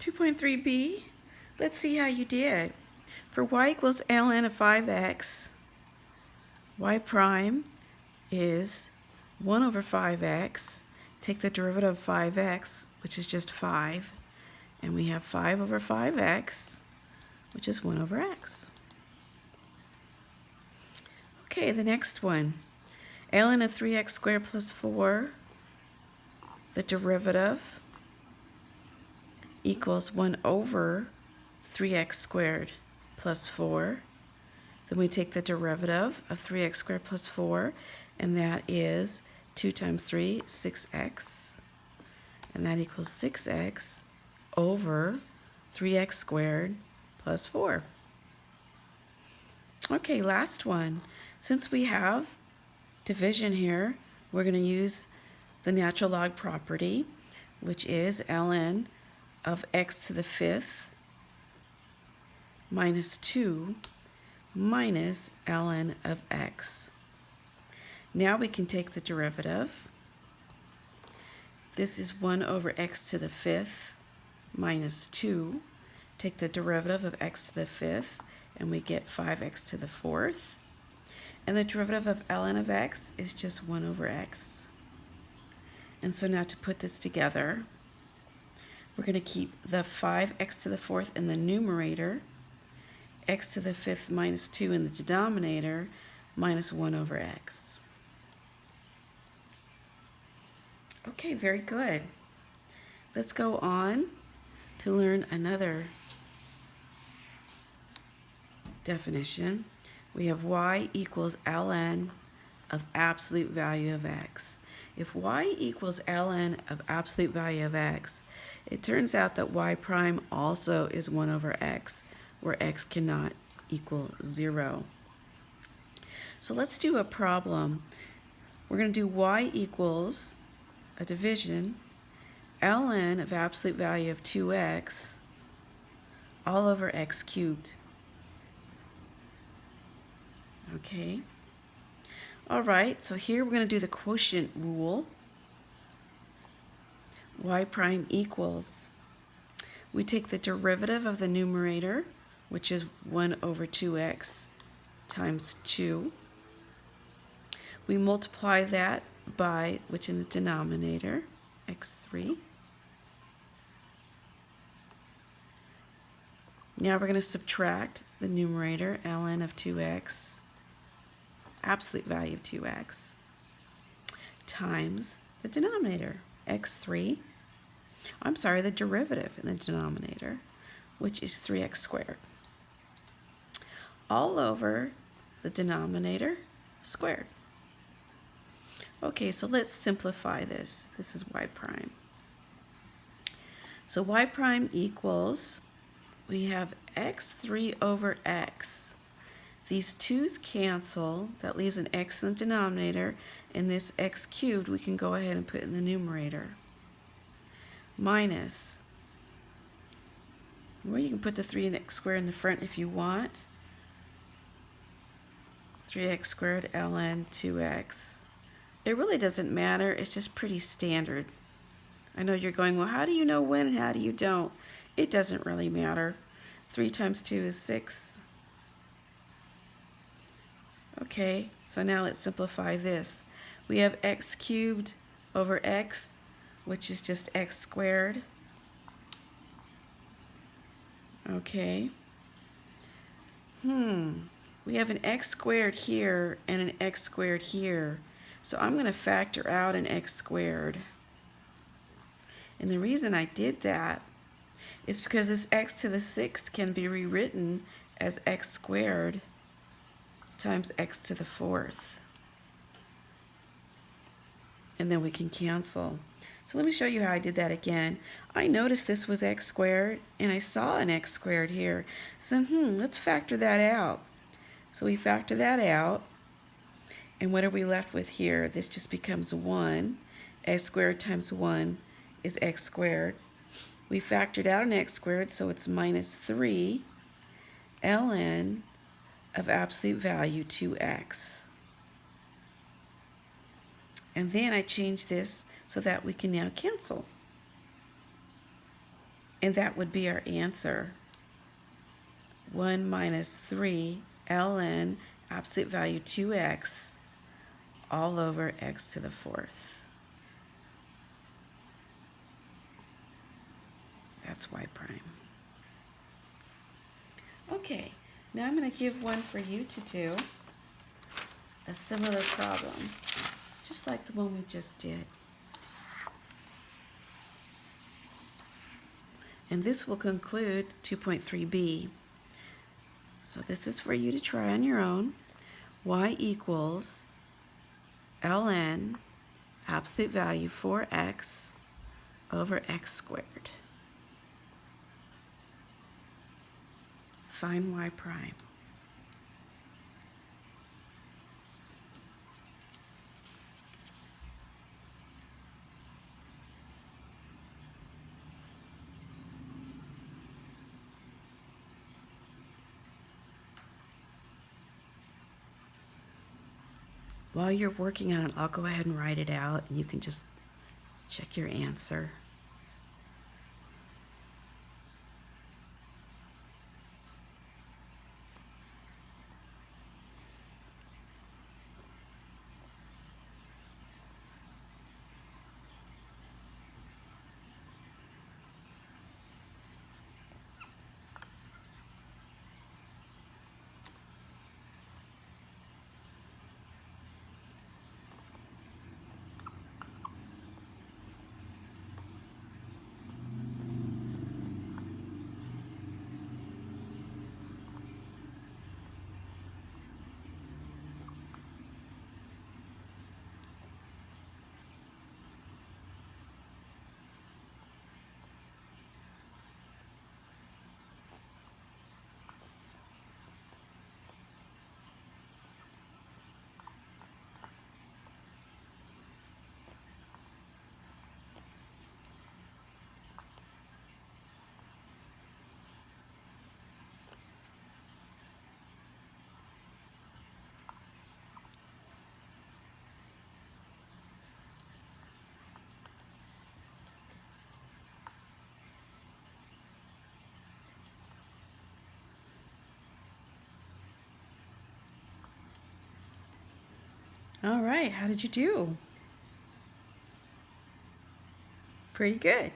2.3b, let's see how you did. For y equals ln of 5x, y prime is 1 over 5x. Take the derivative of 5x, which is just 5, and we have 5 over 5x, which is 1 over x. Okay, the next one. ln of 3x squared plus 4, the derivative equals 1 over 3x squared plus 4. Then we take the derivative of 3x squared plus 4, and that is 2 times 3, 6x. And that equals 6x over 3x squared plus 4. Okay, last one. Since we have division here, we're going to use the natural log property, which is ln of x to the 5th minus 2 minus ln of x. Now we can take the derivative. This is 1 over x to the 5th minus 2. Take the derivative of x to the 5th, and we get 5x to the 4th. And the derivative of ln of x is just 1 over x. And so now to put this together, we're going to keep the 5x to the 4th in the numerator, x to the 5th minus 2 in the denominator, minus 1 over x. Okay, very good. Let's go on to learn another definition. We have y equals ln of absolute value of x. If y equals ln of absolute value of x, it turns out that y prime also is 1 over x, where x cannot equal 0. So let's do a problem. We're going to do y equals a division, ln of absolute value of 2x all over x cubed. Okay. All right, so here we're going to do the quotient rule. Y prime equals, we take the derivative of the numerator, which is 1 over 2x times 2. We multiply that by, which in the denominator, x3. Now we're going to subtract the numerator, ln of 2x, absolute value of 2x, times the denominator, x3. I'm sorry, the derivative in the denominator, which is 3x squared, all over the denominator squared. Okay, so let's simplify this. This is y prime. So y prime equals, we have x3 over x. These 2's cancel. That leaves an x in the denominator, and this x cubed we can go ahead and put in the numerator. Minus, well, you can put the 3x squared in the front if you want. 3x squared ln 2x. It really doesn't matter. It's just pretty standard. I know you're going, well, how do you know when and how do you don't? It doesn't really matter. 3 times 2 is 6. Okay, so now let's simplify this. We have x cubed over x, which is just x squared. Okay. We have an x squared here and an x squared here. So I'm going to factor out an x squared. And the reason I did that is because this x to the 6th can be rewritten as x squared times x to the 4th. And then we can cancel. So let me show you how I did that again. I noticed this was x squared, and I saw an x squared here. So let's factor that out. So we factor that out, and what are we left with here? This just becomes 1. X squared times 1 is x squared. We factored out an x squared, so it's minus 3 ln of absolute value 2x. And then I change this so that we can now cancel. And that would be our answer. 1 minus 3 ln absolute value 2x all over x to the fourth. That's y prime. Okay, now I'm going to give one for you to do, a similar problem, just like the one we just did. And this will conclude 2.3b. So this is for you to try on your own. Y equals ln absolute value 4x over x squared. Find y prime. While you're working on it, I'll go ahead and write it out, and you can just check your answer. All right, how did you do? Pretty good.